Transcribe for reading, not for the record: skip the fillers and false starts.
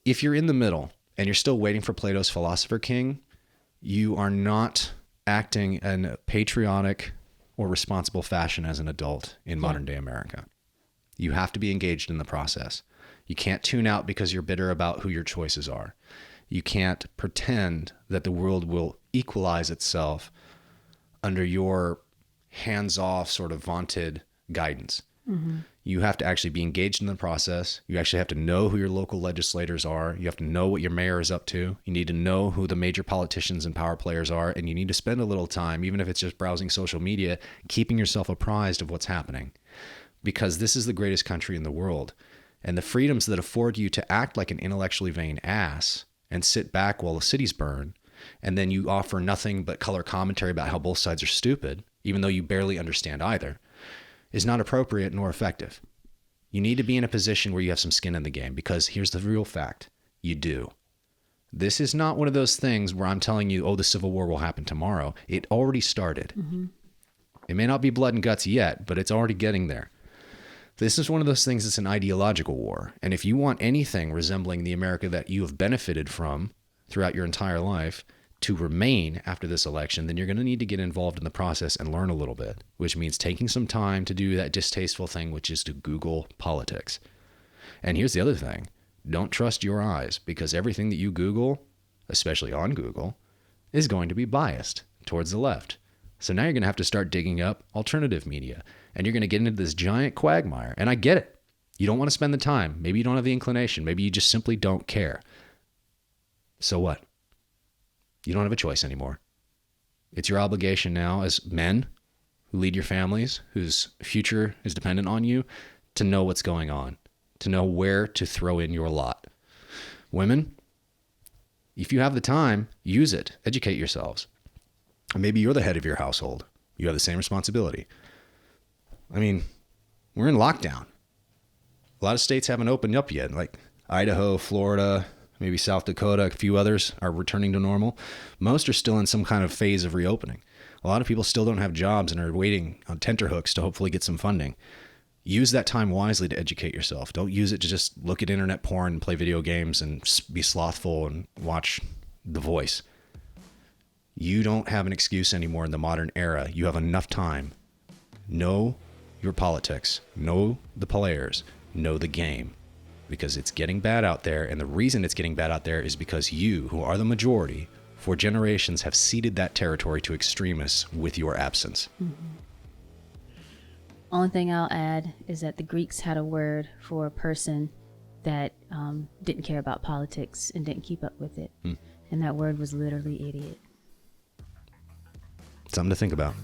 if you're in the middle and you're still waiting for Plato's philosopher king, you are not acting in a patriotic or responsible fashion as an adult in modern day America. You have to be engaged in the process. You can't tune out because you're bitter about who your choices are. You can't pretend that the world will equalize itself under your hands-off sort of vaunted guidance. Mm-hmm. You have to actually be engaged in the process. You actually have to know who your local legislators are. You have to know what your mayor is up to. You need to know who the major politicians and power players are. And you need to spend a little time, even if it's just browsing social media, keeping yourself apprised of what's happening. Because this is the greatest country in the world. And the freedoms that afford you to act like an intellectually vain ass and sit back while the cities burn, and then you offer nothing but color commentary about how both sides are stupid, even though you barely understand either, is not appropriate nor effective. You need to be in a position where you have some skin in the game, because here's the real fact. You do. This is not one of those things where I'm telling you, oh, the Civil War will happen tomorrow. It already started. Mm-hmm. It may not be blood and guts yet, but it's already getting there. This is one of those things that's an ideological war. And if you want anything resembling the America that you have benefited from throughout your entire life to remain after this election, then you're going to need to get involved in the process and learn a little bit, which means taking some time to do that distasteful thing, which is to Google politics. And here's the other thing. Don't trust your eyes, because everything that you Google, especially on Google, is going to be biased towards the left. So now you're going to have to start digging up alternative media, and you're going to get into this giant quagmire. And I get it. You don't want to spend the time. Maybe you don't have the inclination. Maybe you just simply don't care. So what? You don't have a choice anymore. It's your obligation now as men who lead your families, whose future is dependent on you, to know what's going on, to know where to throw in your lot. Women, if you have the time, use it. Educate yourselves. Maybe you're the head of your household. You have the same responsibility. I mean, we're in lockdown. A lot of states haven't opened up yet, like Idaho, Florida, maybe South Dakota, a few others are returning to normal. Most are still in some kind of phase of reopening. A lot of people still don't have jobs and are waiting on tenterhooks to hopefully get some funding. Use that time wisely to educate yourself. Don't use it to just look at internet porn and play video games and be slothful and watch The Voice. You don't have an excuse anymore in the modern era. You have enough time. Know your politics. Know the players. Know the game. Because it's getting bad out there, and the reason it's getting bad out there is because you, who are the majority, for generations have ceded that territory to extremists with your absence. Mm-hmm. Only thing I'll add is that the Greeks had a word for a person that didn't care about politics and didn't keep up with it. And that word was literally idiot. Something to think about.